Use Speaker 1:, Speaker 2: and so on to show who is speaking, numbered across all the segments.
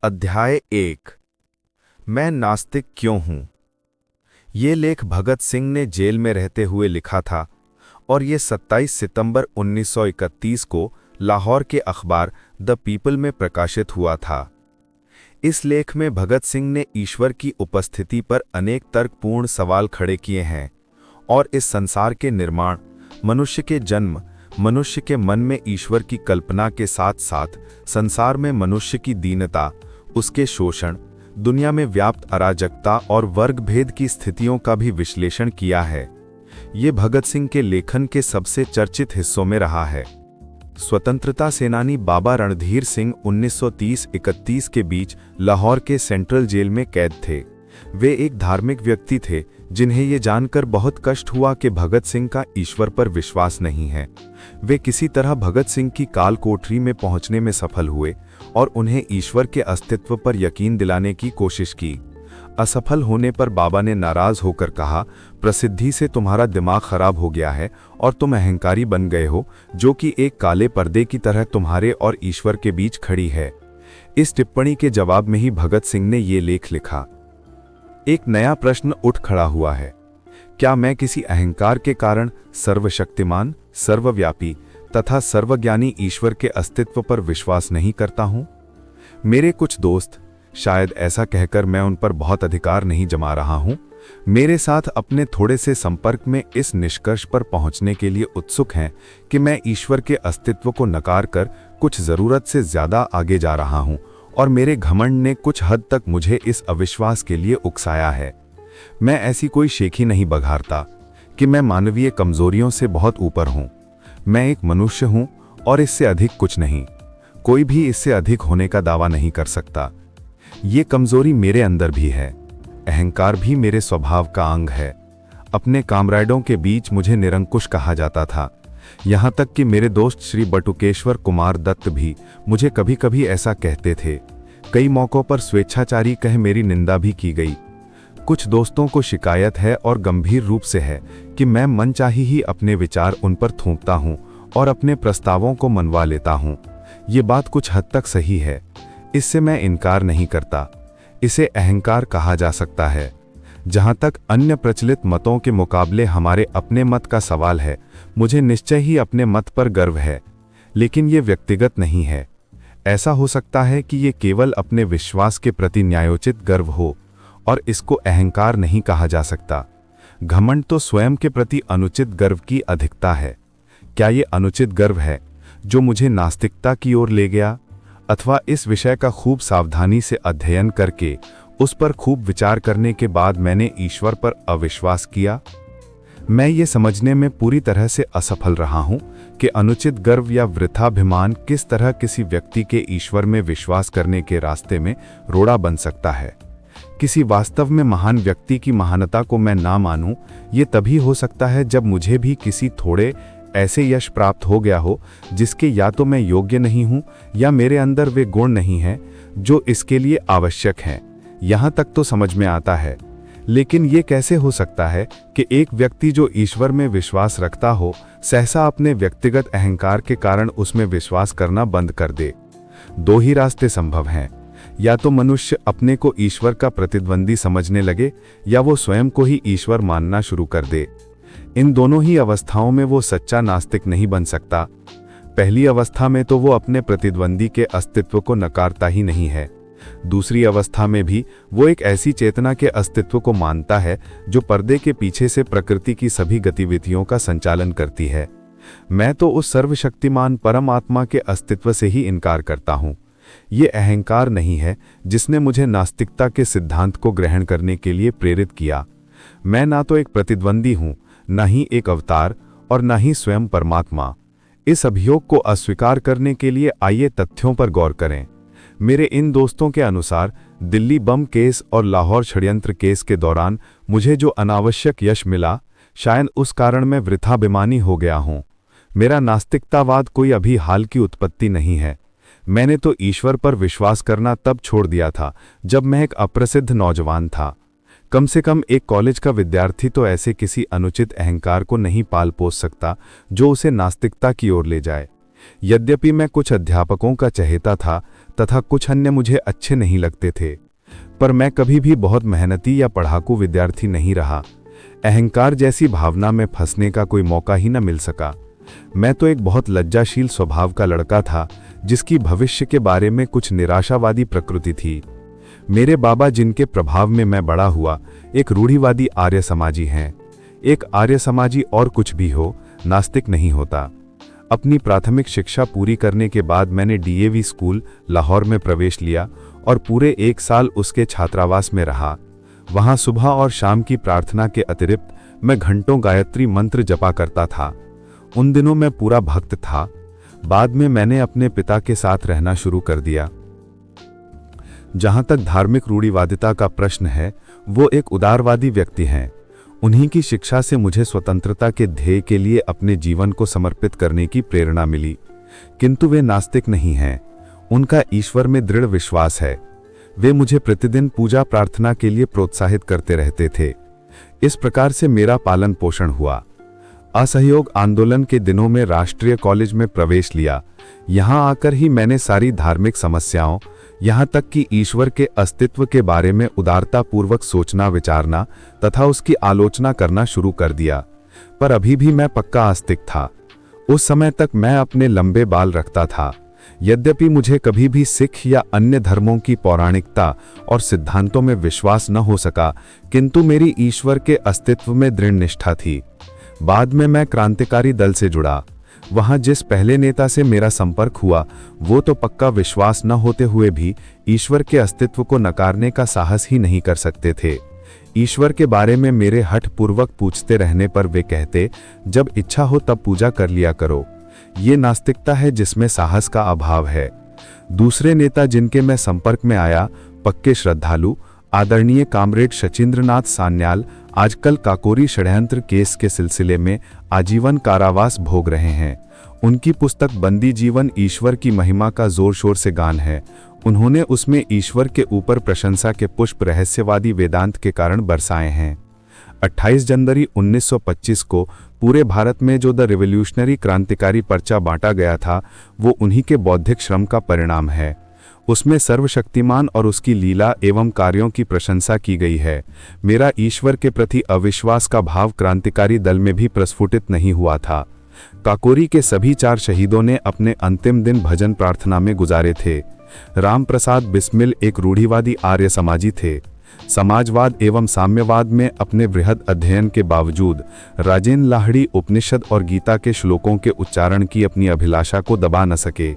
Speaker 1: अध्याय 1। मैं नास्तिक क्यों हूं? ये लेख भगत सिंह ने जेल में रहते हुए लिखा था और ये 27 सितंबर 1931 को लाहौर के अखबार द पीपल में प्रकाशित हुआ था। इस लेख में भगत सिंह ने ईश्वर की उपस्थिति पर अनेक तर्कपूर्ण सवाल खड़े किए हैं और इस संसार के निर्माण, मनुष्य के जन्म, मनुष्य के मन में ईश्वर की कल्पना के साथ साथ संसार में मनुष्य की दीनता, उसके शोषण, दुनिया में व्याप्त अराजकता और वर्ग भेद की स्थितियों का भी विश्लेषण किया है। ये भगत सिंह के लेखन के सबसे चर्चित हिस्सों में रहा है। स्वतंत्रता सेनानी बाबा रणधीर सिंह 1930-31 के बीच लाहौर के सेंट्रल जेल में कैद थे। वे एक धार्मिक व्यक्ति थे जिन्हें ये जानकर बहुत कष्ट हुआ कि भगत सिंह का ईश्वर पर विश्वास नहीं है। वे किसी तरह भगत सिंह की काल कोठरी में पहुंचने में सफल हुए और उन्हें ईश्वर के अस्तित्व पर यकीन दिलाने की कोशिश की। असफल होने पर बाबा ने नाराज होकर कहा, प्रसिद्धि से तुम्हारा दिमाग खराब हो गया है और तुम अहंकारी बन गए हो, जो कि एक काले पर्दे की तरह तुम्हारे और ईश्वर के बीच खड़ी है। इस टिप्पणी के जवाब में ही भगत सिंह ने ये लेख लिखा। एक नया प्रश्न उठ खड़ा हुआ है। क्या मैं किसी अहंकार के कारण सर्वशक्तिमान, सर्वव्यापी तथा सर्वज्ञानी ईश्वर के अस्तित्व पर विश्वास नहीं करता हूं? मेरे कुछ दोस्त, शायद ऐसा कहकर मैं उन पर बहुत अधिकार नहीं जमा रहा हूं, मेरे साथ अपने थोड़े से संपर्क में इस निष्कर्ष पर पहुंचने के लिए उत्सुक हैं कि मैं ईश्वर के अस्तित्व को नकार कर कुछ जरूरत से ज्यादा आगे जा रहा हूं और मेरे घमंड ने कुछ हद तक मुझे इस अविश्वास के लिए उकसाया है। मैं ऐसी कोई शेखी नहीं बघारता कि मैं मानवीय कमजोरियों से बहुत ऊपर हूं। मैं एक मनुष्य हूं और इससे अधिक कुछ नहीं। कोई भी इससे अधिक होने का दावा नहीं कर सकता। ये कमजोरी मेरे अंदर भी है। अहंकार भी मेरे स्वभाव का अंग है। अपने कामरेडों के बीच मुझे निरंकुश कहा जाता था। यहाँ तक कि मेरे दोस्त श्री बटुकेश्वर कुमार दत्त भी मुझे कभी कभी ऐसा कहते थे। कई मौकों पर स्वेच्छाचारी कह मेरी निंदा भी की गई। कुछ दोस्तों को शिकायत है और गंभीर रूप से है कि मैं मनचाही ही अपने विचार उन पर थोपता हूं और अपने प्रस्तावों को मनवा लेता हूं। ये बात कुछ हद तक सही है। इससे मैं इनकार नहीं करता। इसे अहंकार कहा जा सकता है। जहां तक अन्य प्रचलित मतों के मुकाबले हमारे अपने मत का सवाल है, मुझे निश्चय ही अपने मत पर गर्व है, लेकिन ये व्यक्तिगत नहीं है। ऐसा हो सकता है कि ये केवल अपने विश्वास के प्रति न्यायोचित गर्व हो और इसको अहंकार नहीं कहा जा सकता। घमंड तो स्वयं के प्रति अनुचित गर्व की अधिकता है। क्या ये अनुचित गर्व है जो मुझे नास्तिकता की ओर ले गया, अथवा इस विषय का खूब सावधानी से अध्ययन करके उस पर खूब विचार करने के बाद मैंने ईश्वर पर अविश्वास किया? मैं ये समझने में पूरी तरह से असफल रहा हूं कि अनुचित गर्व या वृथाभिमान किस तरह किसी व्यक्ति के ईश्वर में विश्वास करने के रास्ते में रोड़ा बन सकता है। किसी वास्तव में महान व्यक्ति की महानता को मैं ना मानूं, ये तभी हो सकता है जब मुझे भी किसी थोड़े ऐसे यश प्राप्त हो गया हो जिसके या तो मैं योग्य नहीं हूं या मेरे अंदर वे गुण नहीं हैं जो इसके लिए आवश्यक हैं। यहां तक तो समझ में आता है, लेकिन ये कैसे हो सकता है कि एक व्यक्ति जो ईश्वर में विश्वास रखता हो, सहसा अपने व्यक्तिगत अहंकार के कारण उसमें विश्वास करना बंद कर दे? दो ही रास्ते संभव हैं। या तो मनुष्य अपने को ईश्वर का प्रतिद्वंदी समझने लगे या वो स्वयं को ही ईश्वर मानना शुरू कर दे। इन दोनों ही अवस्थाओं में वो सच्चा नास्तिक नहीं बन सकता। पहली अवस्था में तो वो अपने प्रतिद्वंदी के अस्तित्व को नकारता ही नहीं है। दूसरी अवस्था में भी वो एक ऐसी चेतना के अस्तित्व को मानता है जो पर्दे के पीछे से प्रकृति की सभी गतिविधियों का संचालन करती है। मैं तो उस सर्वशक्तिमान परमात्मा के अस्तित्व से ही इनकार करता हूँ। ये अहंकार नहीं है जिसने मुझे नास्तिकता के सिद्धांत को ग्रहण करने के लिए प्रेरित किया। मैं ना तो एक प्रतिद्वंदी हूँ, न ही एक अवतार और न ही स्वयं परमात्मा। इस अभियोग को अस्वीकार करने के लिए आइए तथ्यों पर गौर करें। मेरे इन दोस्तों के अनुसार दिल्ली बम केस और लाहौर षड्यंत्र केस के दौरान मुझे जो अनावश्यक यश मिला, शायद उस कारण मैं वृथाभिमानी हो गया हूं। मेरा नास्तिकतावाद कोई अभी हाल की उत्पत्ति नहीं है। मैंने तो ईश्वर पर विश्वास करना तब छोड़ दिया था जब मैं एक अप्रसिद्ध नौजवान था। कम से कम एक कॉलेज का विद्यार्थी तो ऐसे किसी अनुचित अहंकार को नहीं पाल पोस सकता जो उसे नास्तिकता की ओर ले जाए। यद्यपि मैं कुछ अध्यापकों का चहेता था, तथा कुछ अन्य मुझे अच्छे नहीं लगते थे। पर मैं कभी भी बहुत मेहनती या पढ़ाकू विद्यार्थी नहीं रहा। अहंकार जैसी भावना में फंसने का कोई मौका ही न मिल सका। मैं तो एक बहुत लज्जाशील स्वभाव का लड़का था, जिसकी भविष्य के बारे में कुछ निराशावादी प्रकृति थी। मेरे बाबा, जिनके प्रभाव में मैं बड़ा हुआ, एक रूढ़िवादी आर्य समाजी हैं। एक आर्य समाजी और कुछ भी हो, नास्तिक नहीं होता। अपनी प्राथमिक शिक्षा पूरी करने के बाद मैंने डीएवी स्कूल लाहौर में प्रवेश लिया और पूरे 1 साल उसके छात्रावास में रहा। वहां सुबह और शाम की प्रार्थना के अतिरिक्त मैं घंटों गायत्री मंत्र जपा करता था। उन दिनों मैं पूरा भक्त था। बाद में मैंने अपने पिता के साथ रहना शुरू कर दिया। जहां तक धार्मिक रूढ़िवादिता का प्रश्न है, वो एक उदारवादी व्यक्ति हैं। उन्हीं की शिक्षा से मुझे स्वतंत्रता के ध्येय के लिए अपने जीवन को समर्पित करने की प्रेरणा मिली। किंतु वे नास्तिक नहीं हैं। उनका ईश्वर में दृढ़ विश्वास है। वे मुझे प्रतिदिन पूजा प्रार्थना के लिए प्रोत्साहित करते रहते थे। इस प्रकार से मेरा पालन पोषण हुआ। असहयोग आंदोलन के दिनों में राष्ट्रीय कॉलेज में प्रवेश लिया। यहां आकर ही मैंने सारी धार्मिक समस्याओं, यहां तक कि ईश्वर के अस्तित्व के बारे में उदारतापूर्वक सोचना विचारना तथा उसकी आलोचना करना शुरू कर दिया। पर अभी भी मैं पक्का आस्तिक था। उस समय तक मैं अपने लंबे बाल रखता था। यद्यपि मुझे कभी भी सिख या अन्य धर्मों की पौराणिकता और सिद्धांतों में विश्वास न हो सका, किंतु मेरी ईश्वर के अस्तित्व में दृढ़ निष्ठा थी। बाद में मैं क्रांतिकारी दल से जुड़ा। वहां जिस पहले नेता से मेरा संपर्क हुआ, वो तो पक्का विश्वास न होते हुए भी ईश्वर के अस्तित्व को नकारने का साहस ही नहीं कर सकते थे। ईश्वर के बारे में मेरे हठपूर्वक पूछते रहने पर वे कहते, जब इच्छा हो तब पूजा कर लिया करो। ये नास्तिकता है जिसमें साहस का अभाव है। दूसरे नेता जिनके मैं संपर्क में आया, पक्के श्रद्धालु आदरणीय कामरेड शचीन्द्रनाथ सान्याल, आजकल काकोरी षड्यंत्र केस के सिलसिले में आजीवन कारावास भोग रहे हैं। उनकी पुस्तक बंदी जीवन ईश्वर की महिमा का जोर शोर से गान है। उन्होंने उसमें ईश्वर के ऊपर प्रशंसा के पुष्प रहस्यवादी वेदांत के कारण बरसाए हैं। 28 जनवरी 1925 को पूरे भारत में जो द रिवॉल्यूशनरी क्रांतिकारी पर्चा बांटा गया था, वो उन्हीं के बौद्धिक श्रम का परिणाम है। उसमें सर्वशक्तिमान और उसकी लीला एवं कार्यों की प्रशंसा की गई है। मेरा ईश्वर के प्रति अविश्वास का भाव क्रांतिकारी दल में भी प्रस्फुटित नहीं हुआ था। काकोरी के सभी 4 शहीदों ने अपने अंतिम दिन भजन प्रार्थना में गुजारे थे। राम प्रसाद बिस्मिल एक रूढ़िवादी आर्य समाजी थे। समाजवाद एवं साम्यवाद में अपने वृहद अध्ययन के बावजूद राजेंद्र लाहिड़ी उपनिषद और गीता के श्लोकों के उच्चारण की अपनी अभिलाषा को दबा न सके।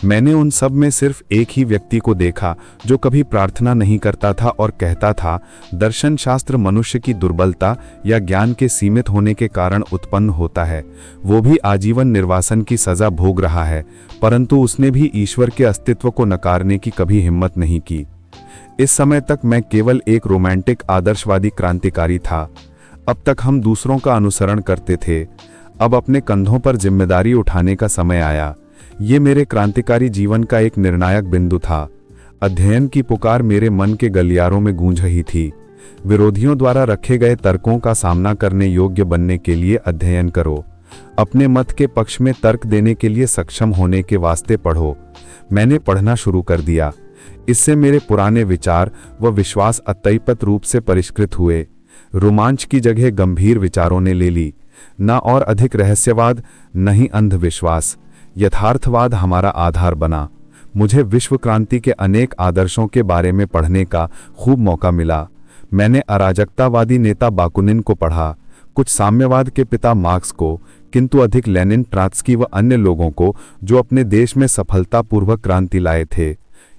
Speaker 1: मैंने उन सब में सिर्फ एक ही व्यक्ति को देखा जो कभी प्रार्थना नहीं करता था और कहता था, दर्शन शास्त्र मनुष्य की दुर्बलता या ज्ञान के सीमित होने के कारण उत्पन्न होता है। वो भी आजीवन निर्वासन की सजा भोग रहा है, परंतु उसने भी ईश्वर के अस्तित्व को नकारने की कभी हिम्मत नहीं की। इस समय तक मैं केवल एक रोमांटिक आदर्शवादी क्रांतिकारी था। अब तक हम दूसरों का अनुसरण करते थे। अब अपने कंधों पर जिम्मेदारी उठाने का समय आया। ये मेरे क्रांतिकारी जीवन का एक निर्णायक बिंदु था। अध्ययन की पुकार मेरे मन के गलियारों में गूंज रही थी। विरोधियों द्वारा रखे गए तर्कों का सामना करने योग्य बनने के लिए अध्ययन करो। अपने मत के पक्ष में तर्क देने के लिए सक्षम होने के वास्ते पढ़ो। मैंने पढ़ना शुरू कर दिया। इससे मेरे पुराने विचार व विश्वास अत्यल्प रूप से परिष्कृत हुए। रोमांच की जगह गंभीर विचारों ने ले ली। न और अधिक रहस्यवाद, न ही अंधविश्वास। यथार्थवाद हमारा आधार बना। मुझे विश्व क्रांति के अनेक आदर्शों के बारे में पढ़ने का खूब मौका मिला। मैंने अराजकतावादी नेता बाकुनिन को पढ़ा, कुछ साम्यवाद के पिता मार्क्स को, किंतु अधिक लेनिन, ट्रात्स्की व अन्य लोगों को जो अपने देश में सफलतापूर्वक क्रांति लाए थे।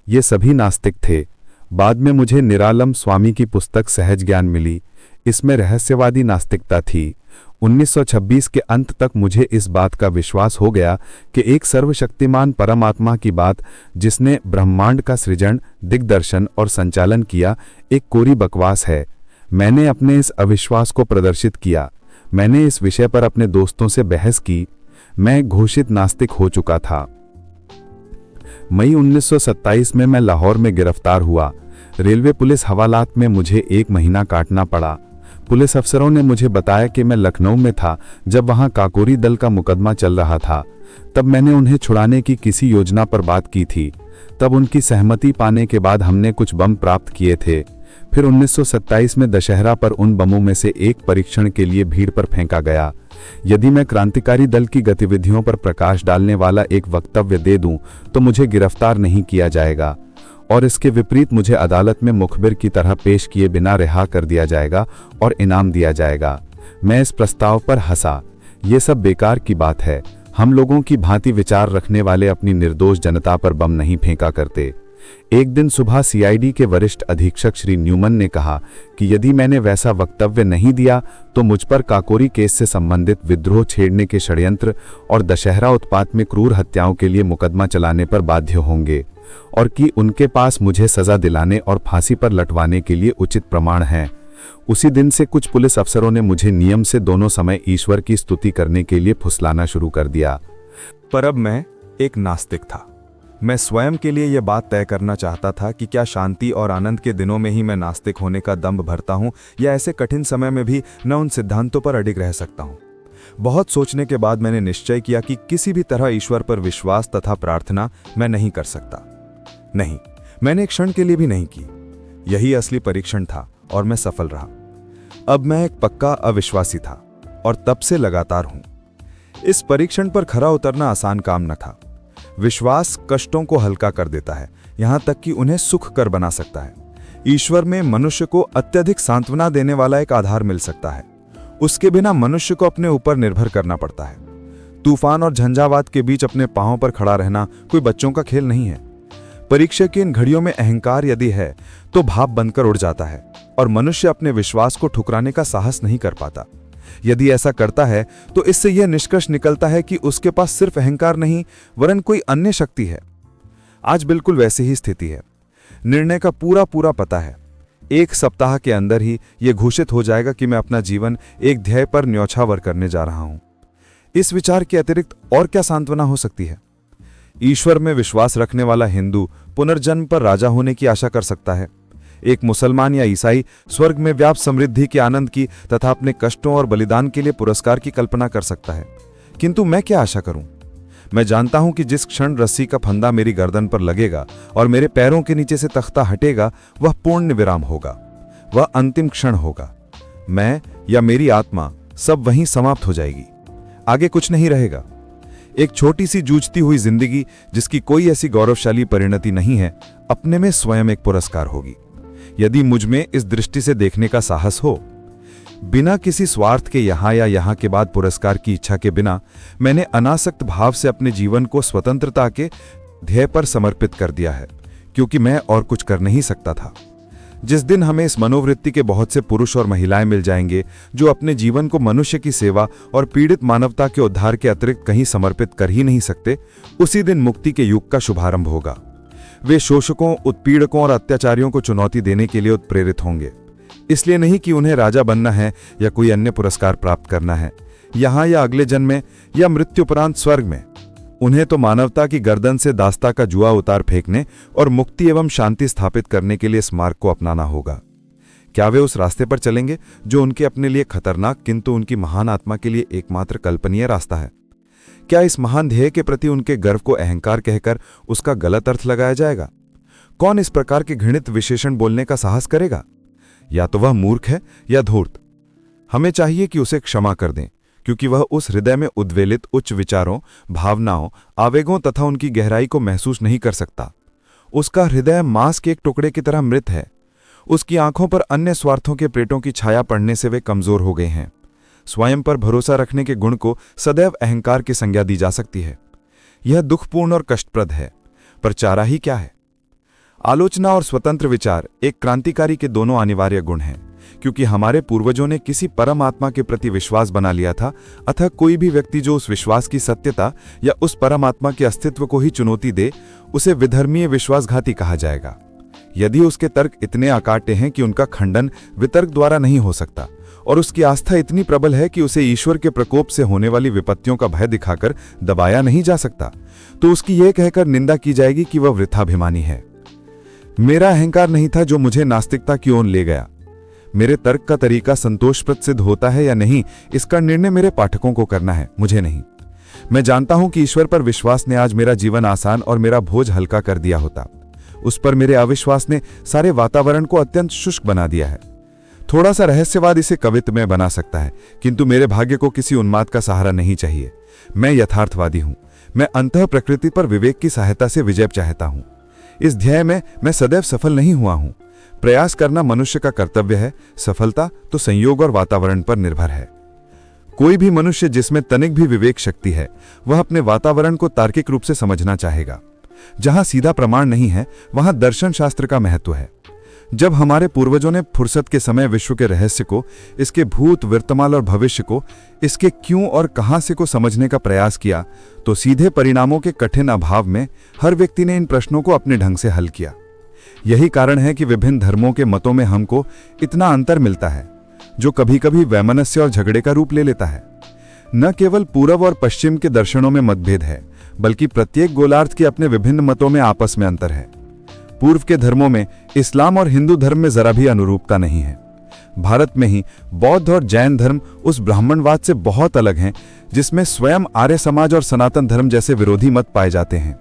Speaker 1: ये सभी नास्तिक थे। बाद में मुझे निरालम स्वामी की पुस्तक सहज ज्ञान मिली। इसमें रहस्यवादी नास्तिकता थी। 1926 के अंत तक मुझे इस बात का विश्वास हो गया कि एक सर्वशक्तिमान परमात्मा की बात, जिसने ब्रह्मांड का सृजन, दिग्दर्शन और संचालन किया, एक कोरी बकवास है। मैंने अपने इस अविश्वास को प्रदर्शित किया। मैंने इस विषय पर अपने दोस्तों से बहस की। मैं घोषित नास्तिक हो चुका था। मई 1927 में मैं लाहौर में गिरफ्तार हुआ। रेलवे पुलिस हवालात में मुझे 1 महीना काटना पड़ा। पुलिस अफसरों ने मुझे बताया कि मैं लखनऊ में था जब वहां काकोरी दल का मुकदमा चल रहा था। तब मैंने उन्हें छुड़ाने की किसी योजना पर बात की थी।
Speaker 2: तब उनकी सहमति पाने के बाद हमने कुछ बम प्राप्त किए थे। फिर 1927 में दशहरा पर उन बमों में से एक परीक्षण के लिए भीड़ पर फेंका गया। यदि मैं क्रांतिकारी दल की गतिविधियों पर प्रकाश डालने वाला एक वक्तव्य दे दूं तो मुझे गिरफ्तार नहीं किया जाएगा और इसके विपरीत मुझे अदालत में मुखबिर की तरह पेश किए बिना रिहा कर दिया जाएगा और इनाम दिया जाएगा। मैं इस प्रस्ताव पर हंसा। ये सब बेकार की बात है। हम लोगों की भांति विचार रखने वाले अपनी निर्दोष जनता पर बम नहीं फेंका करते। एक दिन सुबह सीआईडी के वरिष्ठ अधीक्षक श्री न्यूमन ने कहा कि यदि मैंने वैसा वक्तव्य नहीं दिया तो मुझ पर काकोरी केस से संबंधित विद्रोह छेड़ने के षड्यंत्र और दशहरा उत्पात में क्रूर हत्याओं के लिए मुकदमा चलाने पर बाध्य होंगे और कि उनके पास मुझे सजा दिलाने और फांसी पर लटवाने के लिए उचित प्रमाण हैं। उसी दिन से कुछ पुलिस अफसरों ने मुझे नियम से दोनों समय ईश्वर की स्तुति करने के लिए फुसलाना शुरू कर दिया।
Speaker 1: पर अब मैं एक नास्तिक था। मैं स्वयं के लिए यह बात तय करना चाहता था कि क्या शांति और आनंद के दिनों में ही मैं नास्तिक होने का दंभ भरता हूं या ऐसे कठिन समय में भी मैं उन सिद्धांतों पर अडिग रह सकता हूं। बहुत सोचने के बाद मैंने निश्चय किया कि किसी भी तरह ईश्वर पर विश्वास तथा प्रार्थना मैं नहीं कर सकता। नहीं, मैंने एक क्षण के लिए भी नहीं की। यही असली परीक्षण था और मैं सफल रहा। अब मैं एक पक्का अविश्वासी था और तब से लगातार हूं। इस परीक्षण पर खरा उतरना आसान काम न था। विश्वास कष्टों को हल्का कर देता है, यहां तक कि उन्हें सुख कर बना सकता है। ईश्वर में मनुष्य को अत्यधिक सांत्वना देने वाला एक आधार मिल सकता है। उसके बिना मनुष्य को अपने ऊपर निर्भर करना पड़ता है। तूफान और झंझावात के बीच अपने पांवों पर खड़ा रहना कोई बच्चों का खेल नहीं है। परीक्षा की इन घड़ियों में अहंकार यदि है तो भाप बनकर उड़ जाता है और मनुष्य अपने विश्वास को ठुकराने का साहस नहीं कर पाता। यदि ऐसा करता है तो इससे यह निष्कर्ष निकलता है कि उसके पास सिर्फ अहंकार नहीं वरन कोई अन्य शक्ति है। आज बिल्कुल वैसी ही स्थिति है। निर्णय का पूरा पूरा पता है। एक सप्ताह के अंदर ही यह घोषित हो जाएगा कि मैं अपना जीवन एक ध्येय पर न्यौछावर करने जा रहा हूं। इस विचार के अतिरिक्त और क्या सांत्वना हो सकती है? ईश्वर में विश्वास रखने वाला हिंदू पुनर्जन्म पर राजा होने की आशा कर सकता है। एक मुसलमान या ईसाई स्वर्ग में व्याप्त समृद्धि के आनंद की तथा अपने कष्टों और बलिदान के लिए पुरस्कार की कल्पना कर सकता है। किंतु मैं क्या आशा करूं? मैं जानता हूं कि जिस क्षण रस्सी का फंदा मेरी गर्दन पर लगेगा और मेरे पैरों के नीचे से तख्ता हटेगा वह पूर्ण विराम होगा। वह अंतिम क्षण होगा। मैं या मेरी आत्मा सब वहीं समाप्त हो जाएगी। आगे कुछ नहीं रहेगा। एक छोटी सी जूझती हुई जिंदगी जिसकी कोई ऐसी गौरवशाली परिणति नहीं है, अपने में स्वयं एक पुरस्कार होगी। यदि मुझ में इस दृष्टि से देखने का साहस हो, बिना किसी स्वार्थ के यहां या यहां के बाद पुरस्कार की इच्छा के बिना मैंने अनासक्त भाव से अपने जीवन को स्वतंत्रता के ध्येय पर समर्पित कर दिया है, क्योंकि मैं और कुछ कर नहीं सकता था। जिस दिन हमें इस मनोवृत्ति के बहुत से पुरुष और महिलाएं मिल जाएंगे जो अपने जीवन को मनुष्य की सेवा और पीड़ित मानवता के उद्धार के अतिरिक्त कहीं समर्पित कर ही नहीं सकते, उसी दिन मुक्ति के युग का शुभारंभ होगा। वे शोषकों, उत्पीड़कों और अत्याचारियों को चुनौती देने के लिए उत्प्रेरित होंगे। इसलिए नहीं कि उन्हें राजा बनना है या कोई अन्य पुरस्कार प्राप्त करना है, यहां या अगले जन्म में या मृत्युपरांत स्वर्ग में। उन्हें तो मानवता की गर्दन से दास्ता का जुआ उतार फेंकने और मुक्ति एवं शांति स्थापित करने के लिए इस मार्ग को अपनाना होगा। क्या वे उस रास्ते पर चलेंगे जो उनके अपने लिए खतरनाक किंतु उनकी महान आत्मा के लिए एकमात्र कल्पनीय रास्ता है? क्या इस महान ध्येय के प्रति उनके गर्व को अहंकार कहकर उसका गलत अर्थ लगाया जाएगा? कौन इस प्रकार के घृणित विशेषण बोलने का साहस करेगा? या तो वह मूर्ख है या धूर्त। हमें चाहिए कि उसे क्षमा कर दें, क्योंकि वह उस हृदय में उद्वेलित उच्च विचारों, भावनाओं, आवेगों तथा उनकी गहराई को महसूस नहीं कर सकता। उसका हृदय मांस के एक टुकड़े की तरह मृत है। उसकी आंखों पर अन्य स्वार्थों के प्रेतों की छाया पड़ने से वे कमजोर हो गए हैं। स्वयं पर भरोसा रखने के गुण को सदैव अहंकार की संज्ञा दी जा सकती है। यह दुखपूर्ण और कष्टप्रद है, पर चारा ही क्या है? आलोचना और स्वतंत्र विचार एक क्रांतिकारी के दोनों अनिवार्य गुण हैं, क्योंकि हमारे पूर्वजों ने किसी परम आत्मा के प्रति विश्वास बना लिया था। अतः कोई भी व्यक्ति जो उस विश्वास की सत्यता या उस परम आत्मा के अस्तित्व को ही चुनौती दे, उसे विधर्मीय विश्वासघाती कहा जाएगा। यदि उसके तर्क इतने अकाट्य हैं कि उनका खंडन वितर्क द्वारा नहीं हो सकता और उसकी आस्था इतनी प्रबल है कि उसे ईश्वर के प्रकोप से होने वाली विपत्तियों का भय दिखाकर दबाया नहीं जा सकता, तो उसकी यह कहकर निंदा की जाएगी कि वह वृथाभिमानी है। मेरा अहंकार नहीं था जो मुझे नास्तिकता की ओर ले गया। मेरे तर्क का तरीका संतोषप्रद सिद्ध होता है या नहीं, इसका निर्णय मेरे पाठकों को करना है, मुझे नहीं।
Speaker 2: मैं जानता हूं कि ईश्वर पर विश्वास ने आज मेरा जीवन आसान और मेरा बोझ हल्का कर दिया होता। उस पर मेरे अविश्वास ने सारे वातावरण को अत्यंत शुष्क बना दिया है। थोड़ा सा रहस्यवाद इसे कवित्वमय बना सकता है, किंतु मेरे भाग्य को किसी उन्माद का सहारा नहीं चाहिए। मैं यथार्थवादी हूं। मैं अंतः प्रकृति पर विवेक की सहायता से विजय चाहता हूं। इस ध्येय में मैं सदैव सफल नहीं हुआ हूं। प्रयास करना मनुष्य का कर्तव्य है, सफलता तो संयोग और वातावरण पर निर्भर है। कोई भी मनुष्य जिसमें तनिक भी विवेक शक्ति है, वह अपने वातावरण को तार्किक रूप से समझना चाहेगा। जहां सीधा प्रमाण नहीं है, वहां दर्शन शास्त्र का महत्व है। जब हमारे पूर्वजों ने फुर्सत के समय विश्व के रहस्य को, इसके भूत, वर्तमान और भविष्य को, इसके क्यों और कहां से को समझने का प्रयास किया, तो सीधे परिणामों के कठिन अभाव में हर व्यक्ति ने इन प्रश्नों को अपने ढंग से हल किया। यही कारण है कि विभिन्न धर्मों के मतों में हमको इतना अंतर मिलता है, जो कभी कभी वैमनस्य और झगड़े का रूप ले लेता है। न केवल पूर्व और पश्चिम के दर्शनों में मतभेद है, बल्कि प्रत्येक गोलार्ध के अपने विभिन्न मतों में आपस में अंतर है। पूर्व के धर्मों में इस्लाम और हिंदू धर्म में जरा भी अनुरूपता नहीं है। भारत में ही बौद्ध और जैन धर्म उस ब्राह्मणवाद से बहुत अलग हैं, जिसमें स्वयं आर्य समाज और सनातन धर्म जैसे विरोधी मत पाए जाते हैं।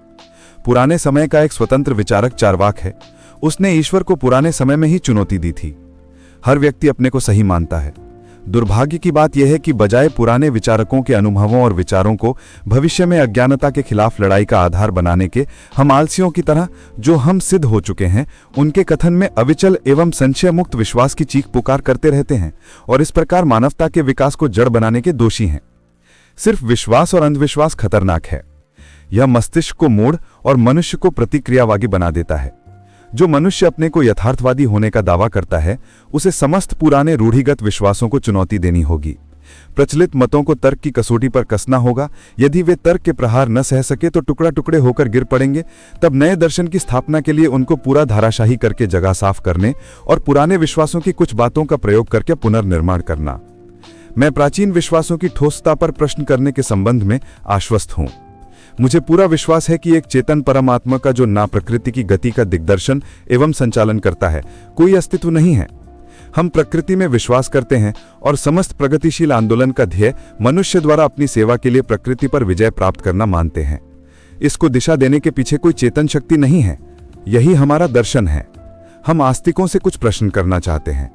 Speaker 2: पुराने समय का एक स्वतंत्र विचारक चार्वाक है। उसने ईश्वर को पुराने समय में ही चुनौती दी थी। हर व्यक्ति अपने को सही मानता है। दुर्भाग्य की बात यह है कि बजाय पुराने विचारकों के अनुभवों और विचारों को भविष्य में अज्ञानता के खिलाफ लड़ाई का आधार बनाने के, हम आलसियों की तरह जो हम सिद्ध हो चुके हैं, उनके कथन में अविचल एवं संशय मुक्त विश्वास की चीख पुकार करते रहते हैं और इस प्रकार मानवता के विकास को जड़ बनाने के दोषी हैं। सिर्फ विश्वास और अंधविश्वास खतरनाक है। यह मस्तिष्क को मूढ़ और मनुष्य को प्रतिक्रियावादी बना देता है। जो मनुष्य अपने को यथार्थवादी होने का दावा करता है, उसे समस्त पुराने रूढ़िगत विश्वासों को चुनौती देनी होगी। प्रचलित मतों को तर्क की कसौटी पर कसना होगा। यदि वे तर्क के प्रहार न सह सके तो टुकड़ा टुकड़े होकर गिर पड़ेंगे। तब नए दर्शन की स्थापना के लिए उनको पूरा धाराशाही करके जगह साफ करने और पुराने विश्वासों की कुछ बातों का प्रयोग करके पुनर्निर्माण करना। मैं प्राचीन विश्वासों की ठोसता पर प्रश्न करने के संबंध में आश्वस्त हूं। मुझे पूरा विश्वास है कि एक चेतन परमात्मा का, जो ना प्रकृति की गति का दिग्दर्शन एवं संचालन करता है, कोई अस्तित्व नहीं है। हम प्रकृति में विश्वास करते हैं और समस्त प्रगतिशील आंदोलन का ध्येय मनुष्य द्वारा अपनी सेवा के लिए प्रकृति पर विजय प्राप्त करना मानते हैं। इसको दिशा देने के पीछे कोई चेतन शक्ति नहीं है। यही हमारा दर्शन है। हम आस्तिकों से कुछ प्रश्न करना चाहते हैं।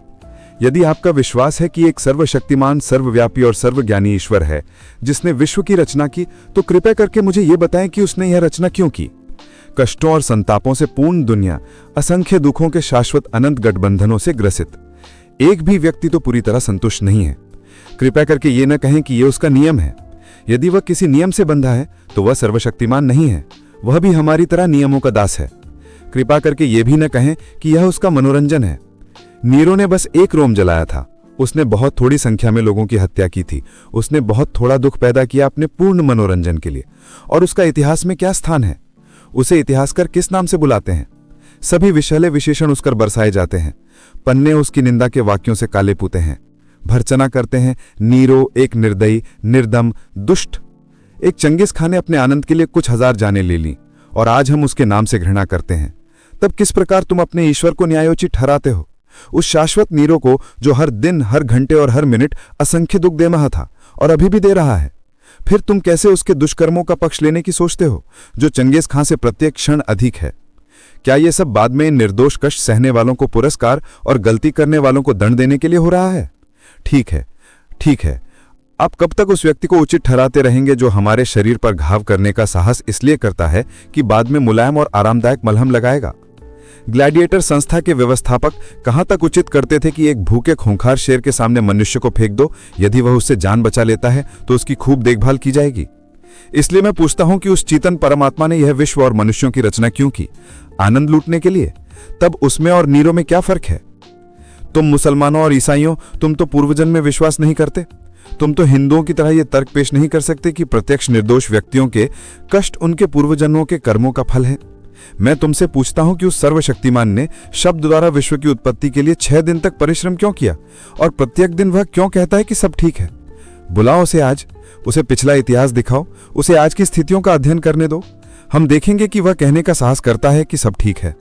Speaker 2: यदि आपका विश्वास है कि एक सर्वशक्तिमान, सर्वव्यापी और सर्वज्ञानी ईश्वर है जिसने विश्व की रचना की, तो कृपया करके मुझे यह बताएं कि उसने यह रचना क्यों की। कष्टों और संतापों से पूर्ण दुनिया, असंख्य दुखों के शाश्वत अनंत गठबंधनों से ग्रसित, एक भी व्यक्ति तो पूरी तरह संतुष्ट नहीं है। कृपया करके ये न कहें कि यह उसका नियम है। यदि वह किसी नियम से बंधा है तो वह सर्वशक्तिमान नहीं है। वह भी हमारी तरह नियमों का दास है। कृपया करके यह भी न कहें कि यह उसका मनोरंजन है। नीरो ने बस एक रोम जलाया था। उसने बहुत थोड़ी संख्या में लोगों की हत्या की थी। उसने बहुत थोड़ा दुख पैदा किया अपने पूर्ण मनोरंजन के लिए। और उसका इतिहास में क्या स्थान है? उसे इतिहासकार किस नाम से बुलाते हैं? सभी विषैले विशेषण उस पर बरसाए जाते हैं। पन्ने उसकी निंदा के वाक्यों से काले पूते हैं। भर्त्सना करते हैं, नीरो एक निर्दयी, निर्दम, दुष्ट। एक चंगेज खान ने अपने आनंद के लिए कुछ हजार जानें ले लीं और आज हम उसके नाम से घृणा करते हैं। तब किस प्रकार तुम अपने ईश्वर को न्यायोचित ठहराते हो? उस शाश्वत नीरो को, जो हर दिन, हर घंटे और हर मिनट असंख्य दुख दे रहा था और अभी भी दे रहा है। फिर तुम कैसे उसके दुष्कर्मों का पक्ष लेने की सोचते हो, जो चंगेज खां से प्रत्येक क्षण अधिक है? क्या यह सब बाद में निर्दोष कष्ट सहने वालों को पुरस्कार और गलती करने वालों को दंड देने के लिए हो रहा है? ठीक है, ठीक है। आप कब तक उस व्यक्ति को उचित ठहराते रहेंगे जो हमारे शरीर पर घाव करने का साहस इसलिए करता है कि बाद में मुलायम और आरामदायक मलहम लगाएगा? ग्लैडिएटर संस्था के व्यवस्थापक कहां तक उचित करते थे कि एक भूखे खूंखार शेर के सामने मनुष्य को फेंक दो। यदि वह उससे जान बचा लेता है तो उसकी खूब देखभाल की जाएगी। इसलिए मैं पूछता हूं कि उस चेतन परमात्मा ने यह विश्व और मनुष्यों की रचना क्यों की? आनंद लूटने के लिए? तब उसमें और नीरो में क्या फर्क है? तुम मुसलमानों और ईसाइयों, तुम तो पूर्वजन्म में विश्वास नहीं करते। तुम तो हिंदुओं की तरह यह तर्क पेश नहीं कर सकते कि प्रत्यक्ष निर्दोष व्यक्तियों के कष्ट उनके पूर्वजन्मों के कर्मों का फल है। मैं तुमसे पूछता हूं कि उस सर्वशक्तिमान ने शब्द द्वारा विश्व की उत्पत्ति के लिए 6 दिन तक परिश्रम क्यों किया और प्रत्येक दिन वह क्यों कहता है कि सब ठीक है? बुलाओ उसे आज, उसे पिछला इतिहास दिखाओ, उसे आज की स्थितियों का अध्ययन करने दो। हम देखेंगे कि वह कहने का साहस करता है कि सब ठीक है।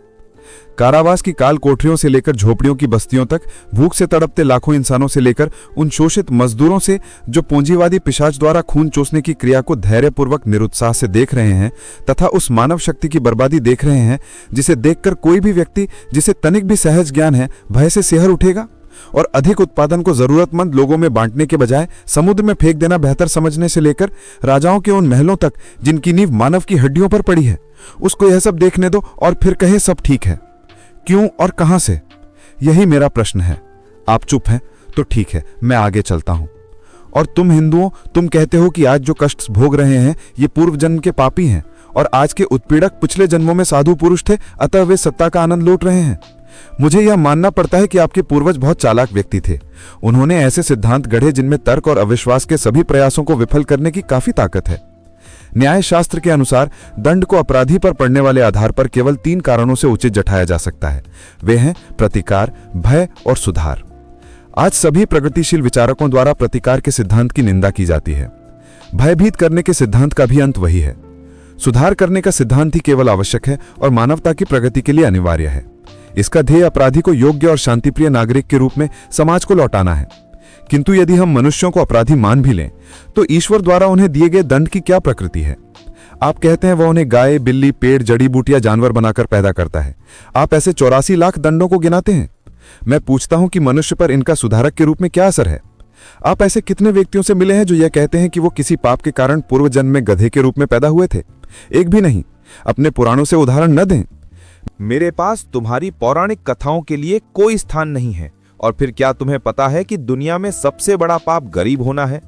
Speaker 2: कारावास की काल कोठरियों से लेकर झोपड़ियों की बस्तियों तक, भूख से तड़पते लाखों इंसानों से लेकर उन शोषित मजदूरों से जो पूंजीवादी पिशाच द्वारा खून चूसने की क्रिया को धैर्यपूर्वक निरुत्साह से देख रहे हैं, तथा उस मानव शक्ति की बर्बादी देख रहे हैं जिसे देखकर कोई भी व्यक्ति जिसे तनिक भी सहज ज्ञान है भय से सिहर उठेगा, और अधिक उत्पादन को जरूरतमंद लोगों में बांटने के बजाय समुद्र में फेंक देना बेहतर समझने से लेकर राजाओं के उन महलों तक जिनकी नींव मानव की हड्डियों पर पड़ी है, उसको यह सब देखने दो और फिर कहे सब ठीक है। क्यों और कहां से? यही मेरा प्रश्न है। आप चुप हैं तो ठीक है, मैं आगे चलता हूं। और तुम हिंदुओं, तुम कहते हो कि आज जो कष्ट भोग रहे हैं ये पूर्व जन्म के पापी हैं और आज के उत्पीड़क पिछले जन्मों में साधु पुरुष थे, अतः वे सत्ता का आनंद लूट रहे हैं। मुझे यह मानना पड़ता है कि आपके पूर्वज बहुत चालाक व्यक्ति थे। उन्होंने ऐसे सिद्धांत गढ़े जिनमें तर्क और अविश्वास के सभी प्रयासों को विफल करने की काफी ताकत है। न्याय शास्त्र के अनुसार दंड को अपराधी पर पड़ने वाले आधार पर केवल 3 कारणों से उचित जठाया जा सकता है। वे हैं प्रतिकार, भय और सुधार। आज सभी प्रगतिशील विचारकों द्वारा प्रतिकार के सिद्धांत की निंदा की जाती है। भयभीत करने के सिद्धांत का भी अंत वही है। सुधार करने का सिद्धांत ही केवल आवश्यक है और मानवता की प्रगति के लिए अनिवार्य है। इसका ध्येय अपराधी को योग्य और शांतिप्रिय नागरिक के रूप में समाज को लौटाना है। किंतु यदि हम मनुष्यों को अपराधी मान भी लें तो ईश्वर द्वारा उन्हें दिए गए दंड की क्या प्रकृति है? आप कहते हैं वह उन्हें गाय, बिल्ली, पेड़, जड़ी बूटियां, जानवर बनाकर पैदा करता है। आप ऐसे 84 लाख दंडों को गिनाते हैं। मैं पूछता हूं कि मनुष्य पर इनका सुधारक के रूप में क्या असर है? आप ऐसे कितने व्यक्तियों से मिले हैं जो यह कहते हैं कि वो किसी पाप के कारण पूर्व जन्म में गधे के रूप में पैदा हुए थे? एक भी नहीं। अपने पुराणों से उदाहरण न दें।
Speaker 1: मेरे पास तुम्हारी पौराणिक कथाओं के लिए कोई स्थान नहीं है। और फिर क्या तुम्हें पता है कि दुनिया में सबसे बड़ा पाप गरीब होना है?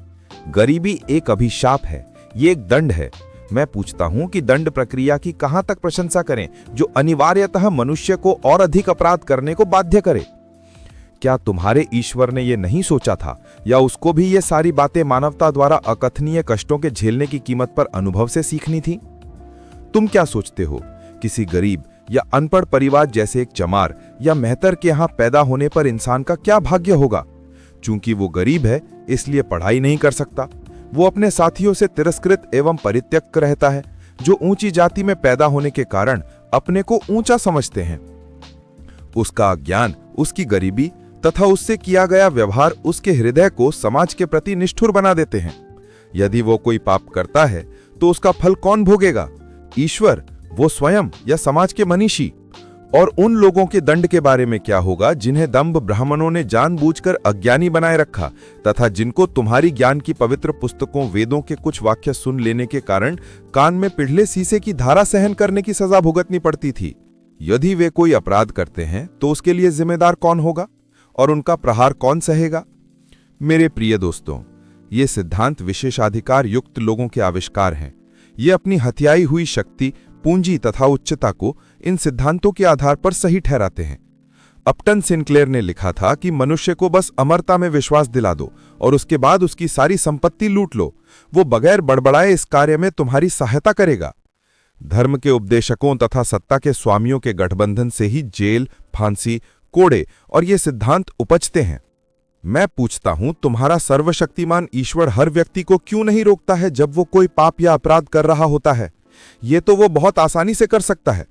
Speaker 1: गरीबी एक अभिशाप है, ये एक दंड है। मैं पूछता हूं कि दंड प्रक्रिया की कहां तक प्रशंसा करें जो अनिवार्यतः मनुष्य को और अधिक अपराध करने को बाध्य करे? क्या तुम्हारे ईश्वर ने यह नहीं सोचा था, या उसको भी ये सारी बातें मानवता द्वारा अकथनीय कष्टों के झेलने की कीमत पर अनुभव से सीखनी थी? तुम क्या सोचते हो, किसी गरीब या अनपढ़ परिवार जैसे एक चमार या मेहतर के यहां पैदा होने पर इंसान का क्या भाग्य होगा? चूंकि वो गरीब है इसलिए पढ़ाई नहीं कर सकता, वो अपने साथियों से तिरस्कृत एवं परित्यक्त रहता है, जो ऊंची जाति में पैदा होने के कारण अपने को ऊंचा समझते हैं। उसका अज्ञान, उसकी गरीबी तथा उससे किया गया व्यवहार उसके हृदय को समाज के प्रति निष्ठुर बना देते हैं। यदि वो कोई पाप करता है तो उसका फल कौन भोगेगा? ईश्वर, वो स्वयं, या समाज के मनीषी? और उन लोगों के दंड के बारे में क्या होगा जिन्हें दंभ ब्राह्मणों ने जानबूझकर अज्ञानी बनाए रखा तथा जिनको तुम्हारी ज्ञान की पवित्र पुस्तकों वेदों के कुछ वाक्य सुन लेने के कारण कान में पिघले शीशे की धारा सहन करने की सजा भुगतनी पड़ती थी? यदि वे कोई अपराध करते हैं तो उसके लिए जिम्मेदार कौन होगा और उनका प्रहार कौन सहेगा? मेरे प्रिय दोस्तों, ये सिद्धांत विशेषाधिकार युक्त लोगों के आविष्कार हैं। ये अपनी हथियाई हुई शक्ति, पूंजी तथा उच्चता को इन सिद्धांतों के आधार पर सही ठहराते हैं। अपटन सिनक्लेयर ने लिखा था कि मनुष्य को बस अमरता में विश्वास दिला दो और उसके बाद उसकी सारी संपत्ति लूट लो, वो बगैर बड़बड़ाए इस कार्य में तुम्हारी सहायता करेगा। धर्म के उपदेशकों तथा सत्ता के स्वामियों के गठबंधन से ही जेल, फांसी, कोड़े और ये सिद्धांत उपजते हैं। मैं पूछता हूं, तुम्हारा सर्वशक्तिमान ईश्वर हर व्यक्ति को क्यों नहीं रोकता है जब वो कोई पाप या अपराध कर रहा होता है? ये तो वो बहुत आसानी से कर सकता है।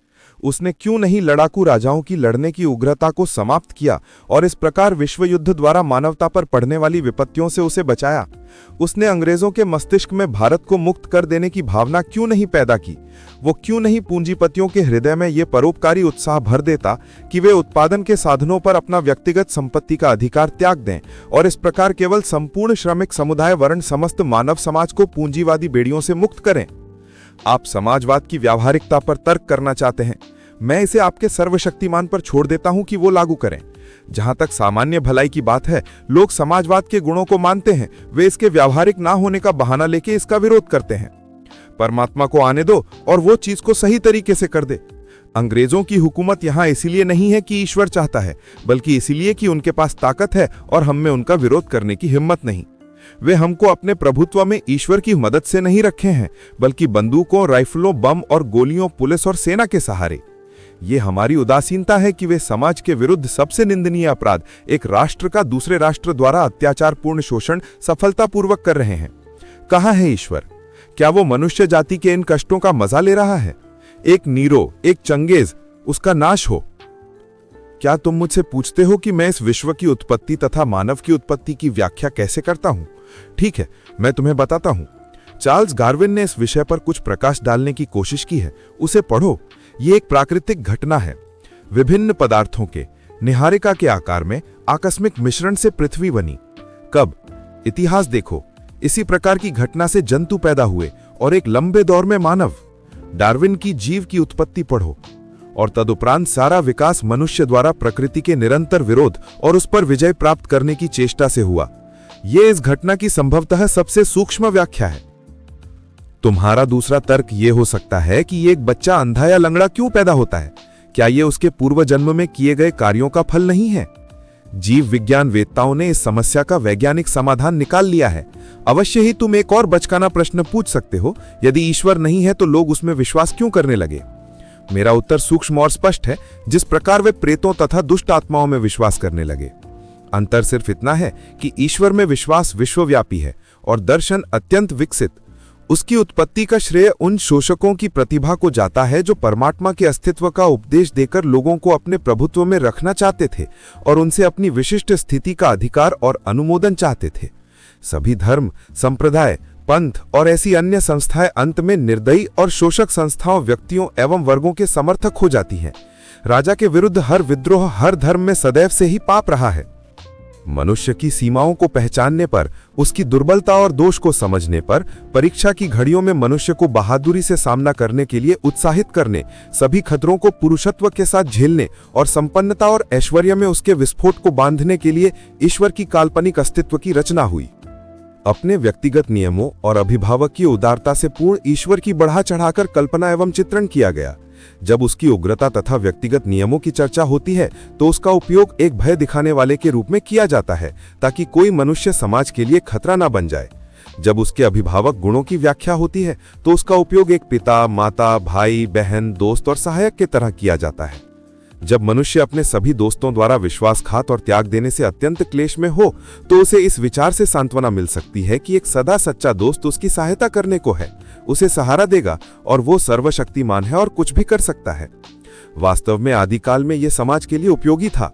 Speaker 1: उसने क्यों नहीं लड़ाकू राजाओं की लड़ने की उग्रता को समाप्त किया और इस प्रकार विश्व युद्ध द्वारा मानवता पर पड़ने वाली विपत्तियों से उसे बचाया? उसने अंग्रेजों के मस्तिष्क में भारत को मुक्त कर देने की भावना क्यों नहीं पैदा की? वो क्यों नहीं पूंजीपतियों के हृदय में ये परोपकारी उत्साह भर देता कि वे उत्पादन के साधनों पर अपना व्यक्तिगत संपत्ति का अधिकार त्याग दें और इस प्रकार केवल संपूर्ण श्रमिक समुदाय वर्ण समस्त मानव समाज को पूंजीवादी बेड़ियों से मुक्त करें? आप समाजवाद की व्यावहारिकता पर तर्क करना चाहते हैं। मैं इसे आपके सर्वशक्तिमान पर छोड़ देता हूं कि वो लागू करें। जहां तक सामान्य भलाई की बात है, लोग समाजवाद के गुणों को मानते हैं, वे इसके व्यावहारिक ना होने का बहाना लेके इसका विरोध करते हैं। परमात्मा को आने दो और वो चीज को सही तरीके से कर दे। अंग्रेजों की हुकूमत यहां इसीलिए नहीं है कि ईश्वर चाहता है, बल्कि इसीलिए कि उनके पास ताकत है और हम में उनका विरोध करने की हिम्मत नहीं। वे हमको अपने प्रभुत्व में ईश्वर की मदद से नहीं रखे हैं, बल्कि बंदूकों, राइफलों, बम और गोलियों, पुलिस और सेना के सहारे। ये हमारी उदासीनता है कि वे समाज के विरुद्ध सबसे निंदनीय अपराध, एक राष्ट्र का दूसरे राष्ट्र द्वारा अत्याचारपूर्ण शोषण सफलतापूर्वक कर रहे हैं। कहाँ है ईश्वर? क्या वो मनुष्य जाति के इन कष्टों का मजा ले रहा है? एक नीरो, एक चंगेज, उसका नाश हो।
Speaker 3: क्या तुम मुझसे पूछते हो कि मैं इस विश्व की उत्पत्ति तथा मानव की उत्पत्ति की व्याख्या कैसे करता हूं? ठीक है, मैं तुम्हें बताता हूं। चार्ल्स डार्विन ने इस विषय पर कुछ प्रकाश डालने की कोशिश की है, उसे पढ़ो। ये एक प्राकृतिक घटना है। विभिन्न पदार्थों के निहारिका के आकार में आकस्मिक मिश्रण से पृथ्वी बनी। कब? इतिहास देखो। इसी प्रकार की घटना से जंतु पैदा हुए और एक लंबे दौर में मानव। डार्विन की जीव की उत्पत्ति पढ़ो और तदुपरांत सारा विकास मनुष्य द्वारा प्रकृति के निरंतर विरोध और उस पर विजय प्राप्त करने की चेष्टा से हुआ। यह इस घटना की संभवतः सबसे सूक्ष्म व्याख्या है। तुम्हारा दूसरा तर्क यह हो सकता है कि एक बच्चा अंधा या लंगड़ा क्यों पैदा होता है? क्या यह उसके पूर्व जन्म में किए गए कार्यों का फल नहीं है? जीव विज्ञान वेत्ताओं ने इस समस्या का वैज्ञानिक समाधान निकाल लिया है। अवश्य ही तुम एक और बचकाना प्रश्न पूछ सकते हो, यदि ईश्वर नहीं है तो लोग उसमें विश्वास क्यों करने लगे? मेरा उत्तर सूक्ष्म और स्पष्ट है। जिस प्रकार वे प्रेतों तथा दुष्ट आत्माओं में विश्वास करने लगे। अंतर सिर्फ इतना है कि ईश्वर में विश्वास विश्वव्यापी है और दर्शन अत्यंत विकसित। उसकी उत्पत्ति का श्रेय उन शोषकों की प्रतिभा को जाता है जो परमात्मा के अस्तित्व का उपदेश देकर लोगों को अपने प्रभुत्व में रखना चाहते थे और उनसे अपनी विशिष्ट स्थिति का अधिकार और अनुमोदन चाहते थे। सभी धर्म, संप्रदाय, पंथ और ऐसी अन्य संस्थाएं अंत में निर्दयी और शोषक संस्थाओं, व्यक्तियों एवं वर्गों के समर्थक हो जाती हैं। राजा के विरुद्ध हर विद्रोह हर धर्म में सदैव से ही पाप रहा है। मनुष्य की सीमाओं को पहचानने पर, उसकी दुर्बलता और दोष को समझने पर, परीक्षा की घड़ियों में मनुष्य को बहादुरी से सामना करने के लिए उत्साहित करने, सभी खतरों को पुरुषत्व के साथ झेलने और संपन्नता और ऐश्वर्य में उसके विस्फोट को बांधने के लिए ईश्वर की काल्पनिक अस्तित्व की रचना हुई। अपने व्यक्तिगत नियमों और अभिभावकीय उदारता से पूर्ण ईश्वर की बढ़ा चढ़ाकर कल्पना एवं चित्रण किया गया। जब उसकी उग्रता तथा व्यक्तिगत नियमों की चर्चा होती है तो उसका उपयोग एक भय दिखाने वाले के रूप में किया जाता है, ताकि कोई मनुष्य समाज के लिए खतरा न बन जाए। जब उसके अभिभावक गुणों की व्याख्या होती है तो उसका उपयोग एक पिता, माता, भाई, बहन, दोस्त और सहायक के तरह किया जाता है। जब मनुष्य अपने सभी दोस्तों द्वारा विश्वासघात और त्याग देने से अत्यंत क्लेश में हो तो उसे इस विचार से सांत्वना मिल सकती है कि एक सदा सच्चा दोस्त उसकी सहायता करने को है, उसे सहारा देगा और वो सर्वशक्तिमान है और कुछ भी कर सकता है। वास्तव में आदिकाल में यह समाज के लिए उपयोगी था।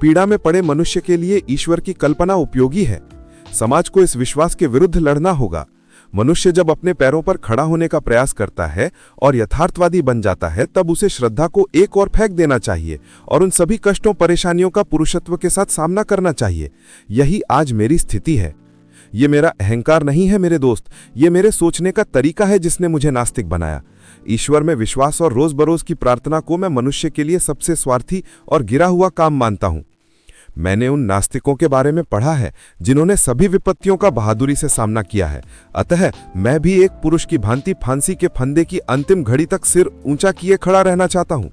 Speaker 3: पीड़ा में पड़े मनुष्य के लिए ईश्वर की कल्पना उपयोगी है। समाज को इस विश्वास के विरुद्ध लड़ना होगा। मनुष्य जब अपने पैरों पर खड़ा होने का प्रयास करता है और यथार्थवादी बन जाता है, तब उसे श्रद्धा को एक और फेंक देना चाहिए और उन सभी कष्टों परेशानियों का पुरुषत्व के साथ सामना करना चाहिए। यही आज मेरी स्थिति है। ये मेरा अहंकार नहीं है मेरे दोस्त, ये मेरे सोचने का तरीका है जिसने मुझे नास्तिक बनाया। ईश्वर में विश्वास और रोज बरोज की प्रार्थना को मैं मनुष्य के लिए सबसे स्वार्थी और गिरा हुआ काम मानता हूं। मैंने उन नास्तिकों के बारे में पढ़ा है जिन्होंने सभी विपत्तियों का बहादुरी से सामना किया है। अतः मैं भी एक पुरुष की भांति फांसी के फंदे की अंतिम घड़ी तक सिर ऊंचा किए खड़ा रहना चाहता हूं।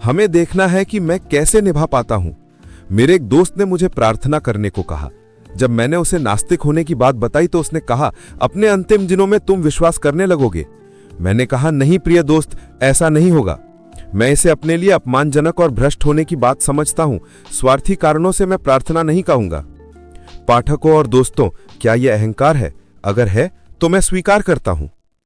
Speaker 3: हमें देखना है कि मैं कैसे निभा पाता हूं। मेरे एक दोस्त ने मुझे प्रार्थना करने को कहा। जब मैंने उसे नास्तिक होने की बात बताई तो उसने कहा, अपने अंतिम दिनों में तुम विश्वास करने लगोगे। मैंने कहा, नहीं प्रिय दोस्त, ऐसा नहीं होगा। मैं इसे अपने लिए अपमानजनक और भ्रष्ट होने की बात समझता हूं। स्वार्थी कारणों से मैं प्रार्थना नहीं कहूंगा। पाठकों और दोस्तों, क्या यह अहंकार है? अगर है तो मैं स्वीकार करता हूं।